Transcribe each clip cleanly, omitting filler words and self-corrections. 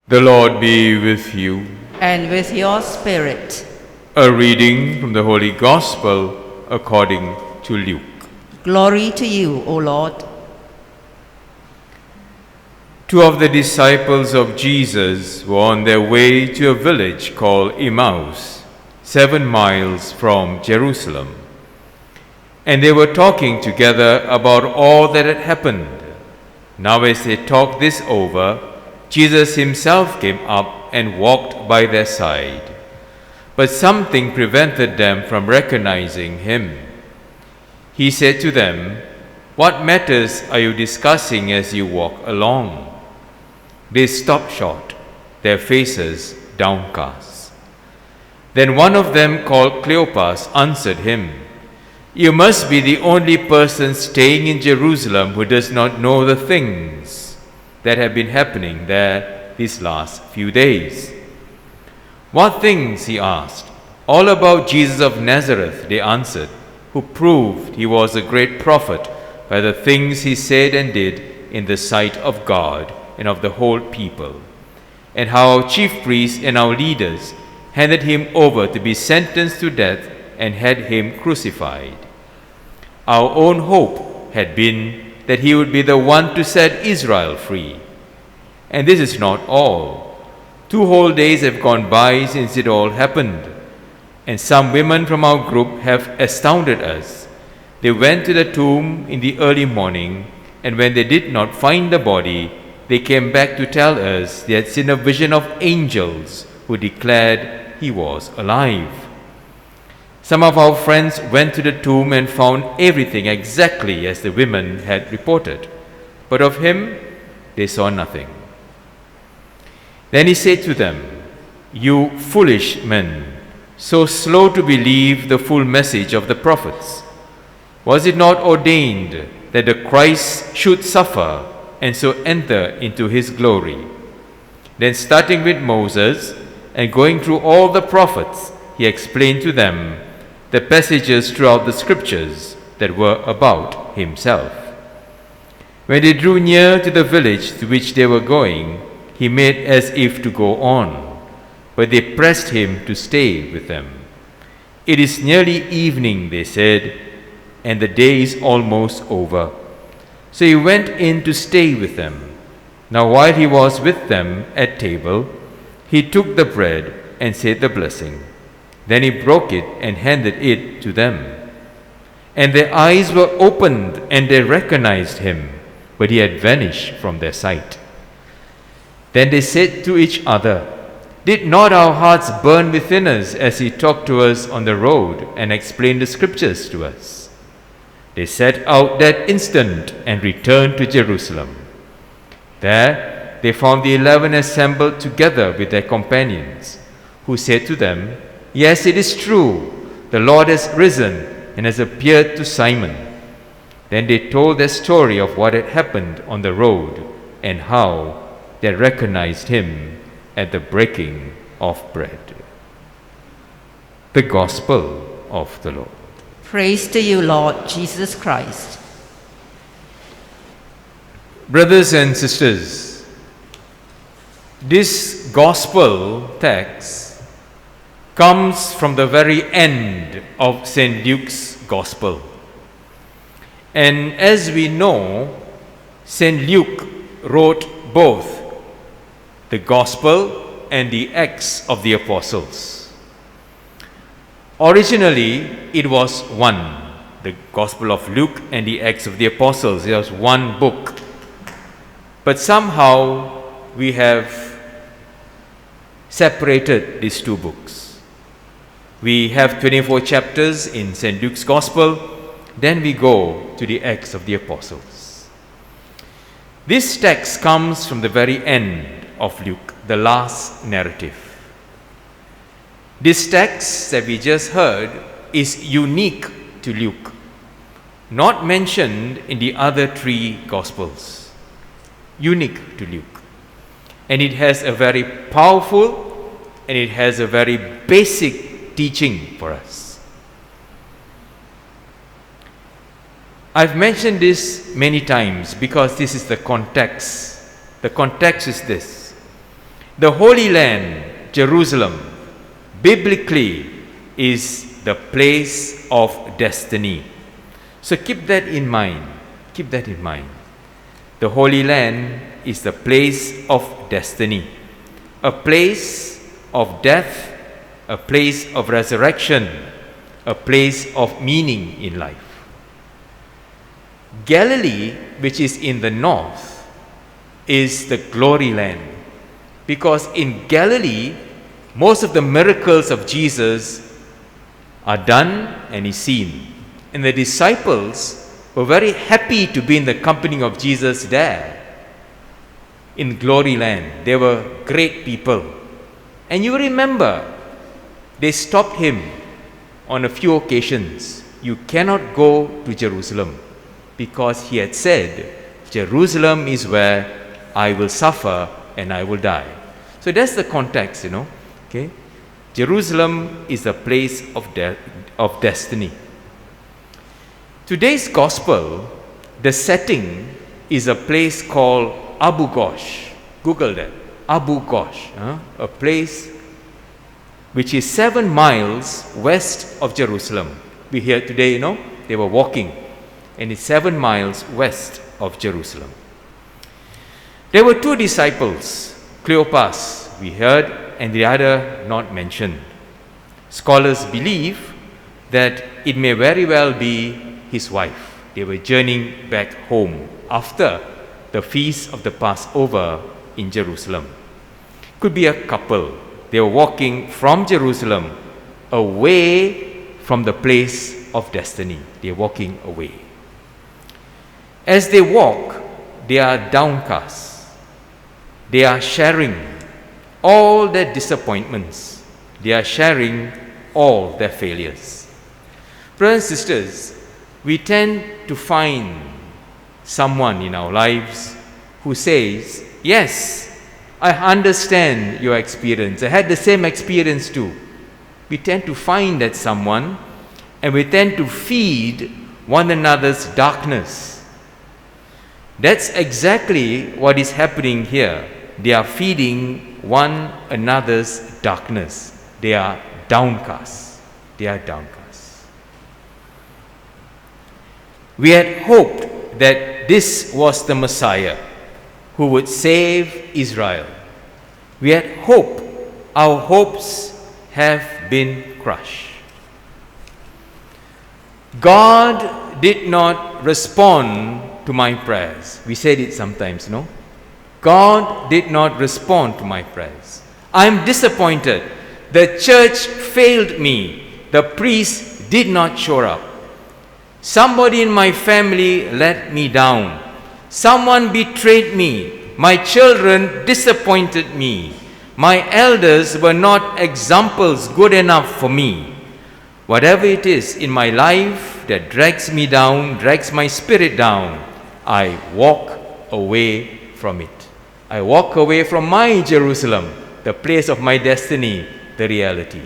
The Lord be with you. And with your spirit. A reading from the Holy Gospel according to Luke. Glory to you, O Lord. Two of the disciples of Jesus were on their way to a village called Emmaus, 7 miles from Jerusalem. And they were talking together about all that had happened. Now as they talked this over, Jesus himself came up and walked by their side. But something prevented them from recognizing him. He said to them, "What matters are you discussing as you walk along?" They stopped short, their faces downcast. Then one of them, called Cleopas, answered him, "You must be the only person staying in Jerusalem who does not know the things that have been happening there these last few days." "What things?" he asked. "All about Jesus of Nazareth," they answered, "who proved he was a great prophet by the things he said and did in the sight of God and of the whole people, and how our chief priests and our leaders handed him over to be sentenced to death and had him crucified. Our own hope had been that he would be the one to set Israel free. And this is not all. 2 whole days have gone by since it all happened, and some women from our group have astounded us. They went to the tomb in the early morning, and when they did not find the body, they came back to tell us they had seen a vision of angels who declared he was alive. Some of our friends went to the tomb and found everything exactly as the women had reported, but of him they saw nothing." Then he said to them, "You foolish men, so slow to believe the full message of the prophets. Was it not ordained that the Christ should suffer and so enter into his glory?" Then starting with Moses and going through all the prophets, he explained to them the passages throughout the scriptures that were about himself. When they drew near to the village to which they were going, he made as if to go on, but they pressed him to stay with them. "It is nearly evening," they said, "and the day is almost over." So he went in to stay with them. Now while he was with them at table, he took the bread and said the blessing. Then he broke it and handed it to them. And their eyes were opened and they recognized him, but he had vanished from their sight. Then they said to each other, "Did not our hearts burn within us as he talked to us on the road and explained the scriptures to us?" They set out that instant and returned to Jerusalem. There they found the 11 assembled together with their companions, who said to them, "Yes, it is true. The Lord has risen and has appeared to Simon." Then they told their story of what had happened on the road and how they recognized him at the breaking of bread. The Gospel of the Lord. Praise to you, Lord Jesus Christ. Brothers and sisters, this Gospel text comes from the very end of St. Luke's Gospel. And as we know, St. Luke wrote both the Gospel and the Acts of the Apostles. Originally, it was one, the Gospel of Luke and the Acts of the Apostles. It was one book. But somehow we have separated these two books. We have 24 chapters in St. Luke's Gospel, then we go to the Acts of the Apostles. This text comes from the very end of Luke, the last narrative. This text that we just heard is unique to Luke, not mentioned in the other 3 Gospels. Unique to Luke. And it has a very powerful and it has a very basic teaching for us. I've mentioned this many times because this is the context. The context is this. The Holy Land, Jerusalem, biblically is the place of destiny. So keep that in mind. Keep that in mind. The Holy Land is the place of destiny, a place of death, a place of resurrection, a place of meaning in life. Galilee, which is in the north, is the glory land, because in Galilee, most of the miracles of Jesus are done and is seen. And the disciples were very happy to be in the company of Jesus there in glory land. They were great people. And you remember, they stopped him on a few occasions. You cannot go to Jerusalem, because he had said, Jerusalem is where I will suffer and I will die. So that's the context, Okay? Jerusalem is the place of destiny. Today's gospel, the setting is a place called Abu Ghosh. Google that. Abu Ghosh. A place which is 7 miles west of Jerusalem. We hear today, they were walking, and it's 7 miles west of Jerusalem. There were 2 disciples, Cleopas, we heard, and the other not mentioned. Scholars believe that it may very well be his wife. They were journeying back home after the feast of the Passover in Jerusalem. Could be a couple. They were walking from Jerusalem away from the place of destiny. They are walking away. As they walk, they are downcast. They are sharing all their disappointments. They are sharing all their failures. Brothers and sisters, we tend to find someone in our lives who says, yes, I understand your experience. I had the same experience too. We tend to find that someone, and we tend to feed one another's darkness. That's exactly what is happening here. They are feeding one another's darkness. They are downcast. They are downcast. We had hoped that this was the Messiah who would save Israel. We had hope. Our hopes have been crushed. God did not respond to my prayers. We said it sometimes, God did not respond to my prayers. I am disappointed. The church failed me. The priest did not show up. Somebody in my family let me down. Someone betrayed me. My children disappointed me. My elders were not examples good enough for me. Whatever it is in my life that drags me down, drags my spirit down, I walk away from it. I walk away from my Jerusalem, the place of my destiny, the reality.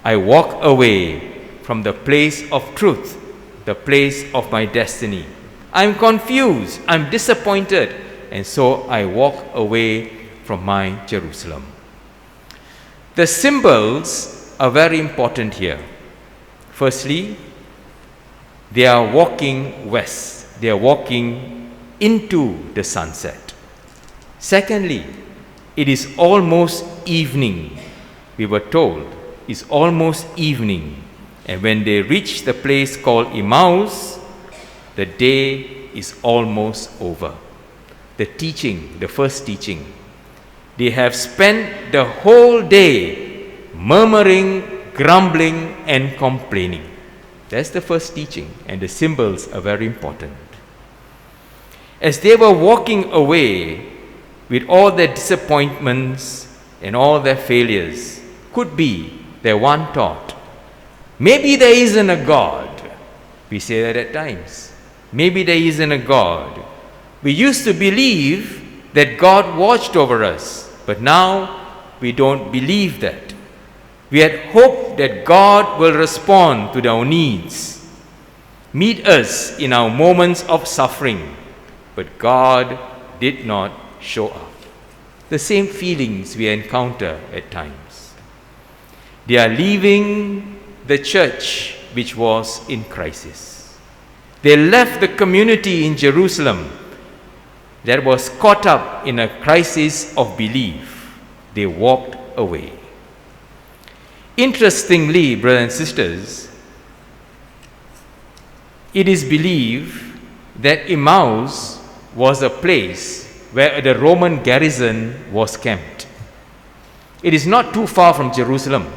I walk away from the place of truth, the place of my destiny. I'm confused, I'm disappointed, and so I walk away from my Jerusalem. The symbols are very important here. Firstly, they are walking west. They are walking into the sunset. Secondly, it is almost evening. We were told it's almost evening. And when they reach the place called Emmaus, the day is almost over. The teaching, the first teaching, they have spent the whole day murmuring, grumbling, and complaining. That's the first teaching, and the symbols are very important. As they were walking away with all their disappointments and all their failures, could be their one thought, maybe there isn't a God. We say that at times. Maybe there isn't a God. We used to believe that God watched over us, but now we don't believe that. We had hoped that God will respond to our needs, meet us in our moments of suffering, but God did not show up. the same feelings we encounter at times. They are leaving the church which was in crisis. They left the community in Jerusalem that was caught up in a crisis of belief. They walked away. Interestingly, brothers and sisters, it is believed that Emmaus was a place where the Roman garrison was camped. It is not too far from Jerusalem.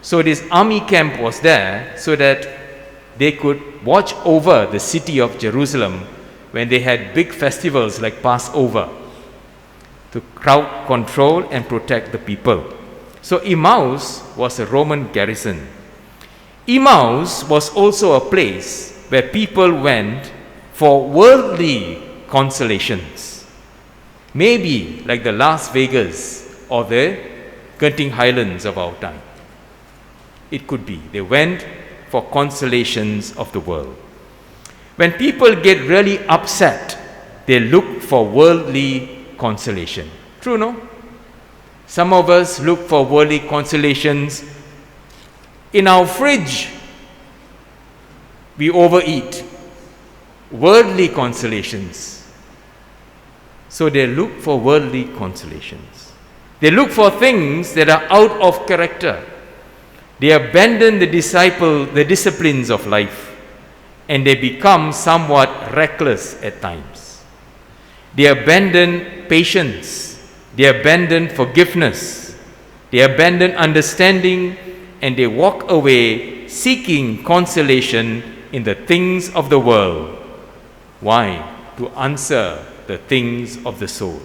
So this army camp was there so that they could watch over the city of Jerusalem when they had big festivals like Passover, to crowd control and protect the people. So Emmaus was a Roman garrison. Emmaus was also a place where people went for worldly consolations. Maybe like the Las Vegas or the Genting Highlands of our time. It could be. They went for consolations of the world. When people get really upset, they look for worldly consolation. True, no? Some of us look for worldly consolations in our fridge. We overeat. Worldly consolations. So they look for worldly consolations. They look for things that are out of character. They abandon the disciplines of life, and they become somewhat reckless at times. They abandon patience. They abandon forgiveness. They abandon understanding, and they walk away seeking consolation in the things of the world. Why? To answer the things of the soul.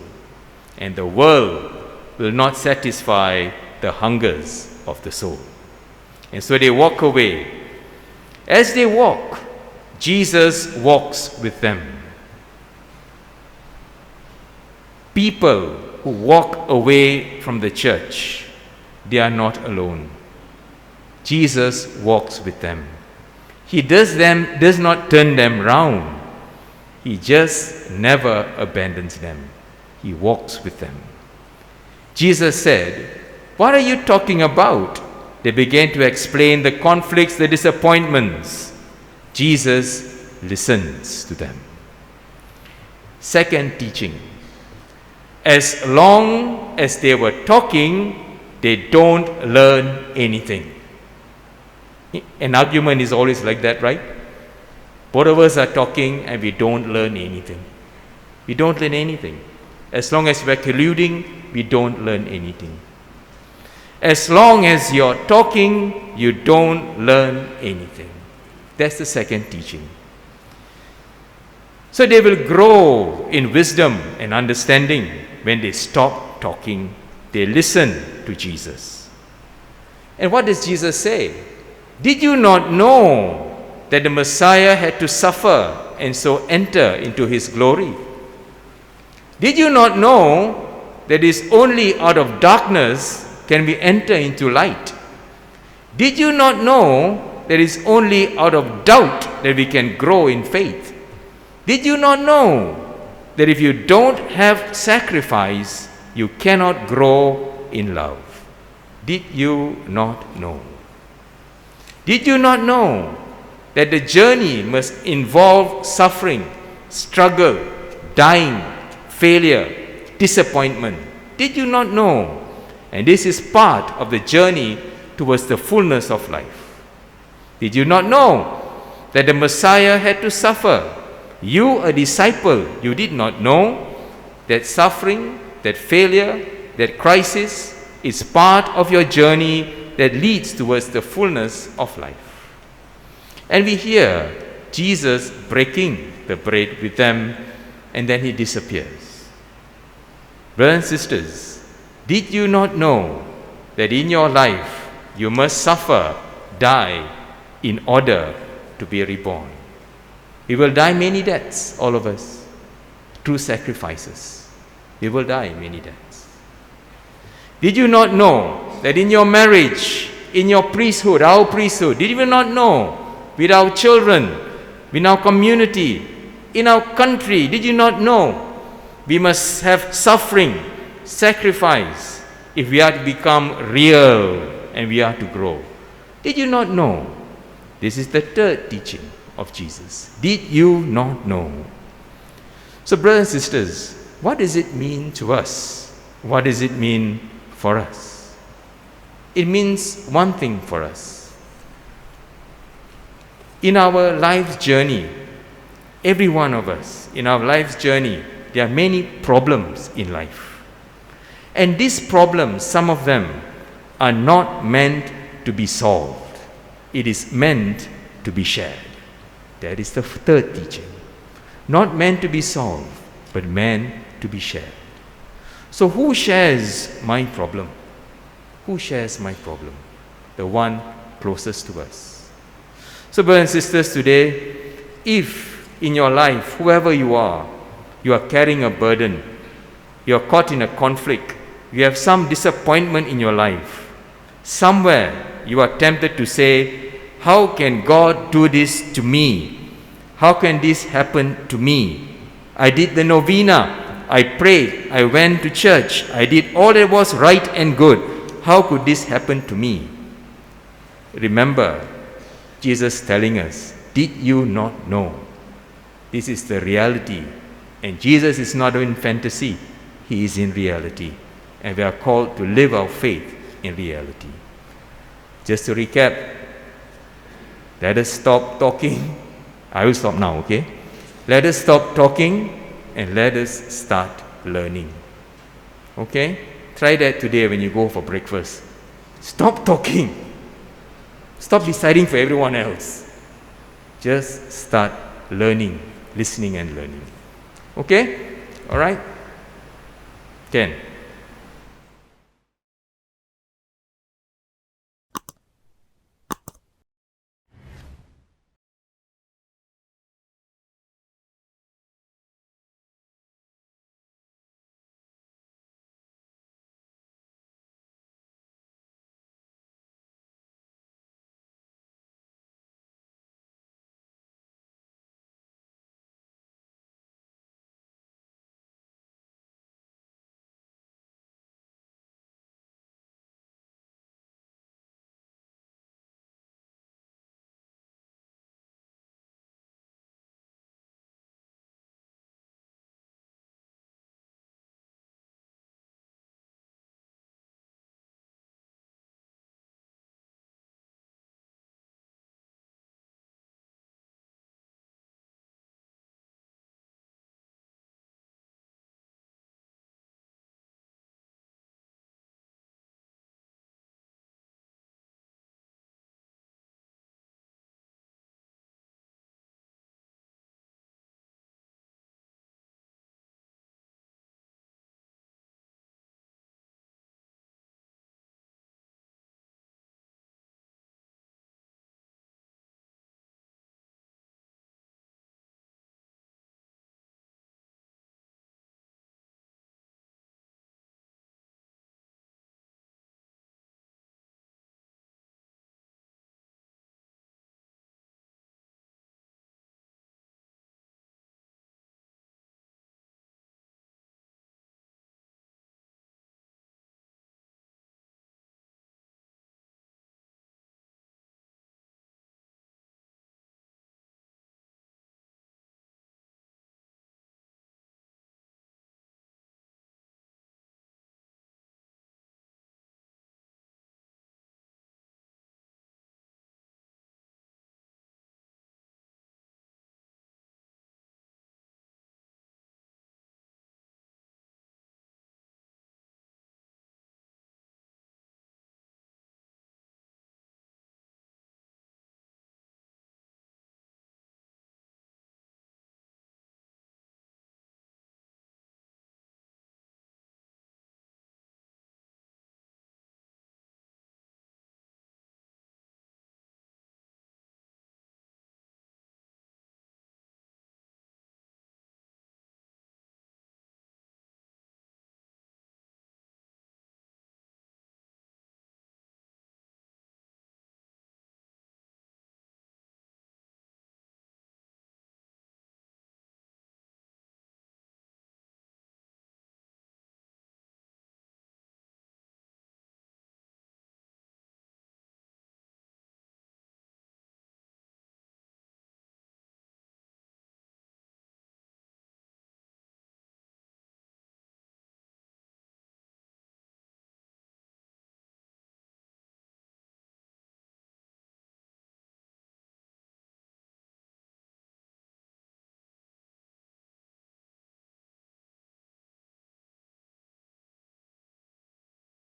And the world will not satisfy the hungers of the soul. And so they walk away. As they walk, Jesus walks with them. People who walk away from the church, they are not alone. Jesus walks with them. He does not turn them round. He just never abandons them. He walks with them. Jesus said, "What are you talking about?" They began to explain the conflicts, the disappointments. Jesus listens to them. Second teaching. As long as they were talking, they don't learn anything. An argument is always like that, right? Both of us are talking and we don't learn anything. We don't learn anything. As long as we're colluding, we don't learn anything. As long as you're talking, you don't learn anything. That's the second teaching. So they will grow in wisdom and understanding when they stop talking. They listen to Jesus. And what does Jesus say? Did you not know that the Messiah had to suffer and so enter into his glory? Did you not know that it is only out of darkness can we enter into light? Did you not know that it is only out of doubt that we can grow in faith? Did you not know that if you don't have sacrifice, you cannot grow in love? Did you not know? Did you not know that the journey must involve suffering, struggle, dying, failure, disappointment? Did you not know? And this is part of the journey towards the fullness of life. Did you not know that the Messiah had to suffer? You, a disciple, you did not know that suffering, that failure, that crisis is part of your journey that leads towards the fullness of life. And we hear Jesus breaking the bread with them, and then he disappears. Brothers and sisters, did you not know that in your life you must suffer, die, in order to be reborn? We will die many deaths, all of us, through sacrifices. We will die many deaths. Did you not know that in your marriage, in your priesthood, our priesthood, did you not know with our children, in our community, in our country, did you not know we must have suffering sacrifice if we are to become real and we are to grow. Did you not know? This is the third teaching of Jesus. Did you not know? So brothers and sisters, what does it mean to us? What does it mean for us? It means one thing for us. In our life's journey, every one of us, in our life's journey, there are many problems in life. And these problems, some of them, are not meant to be solved. It is meant to be shared. That is the third teaching. Not meant to be solved, but meant to be shared. So who shares my problem? Who shares my problem? The one closest to us. So brothers and sisters, today, if in your life, whoever you are carrying a burden, you are caught in a conflict, you have some disappointment in your life, somewhere you are tempted to say, how can God do this to me? How can this happen to me? I did the novena, I prayed, I went to church, I did all that was right and good. How could this happen to me? Remember, Jesus telling us, did you not know? This is the reality. And Jesus is not in fantasy, he is in reality. And we are called to live our faith in reality. Just to recap, let us stop talking. I will stop now, okay? Let us stop talking and let us start learning. Okay? Try that today when you go for breakfast. Stop talking. Stop deciding for everyone else. Just start learning, listening and learning. Okay? All right? Ken.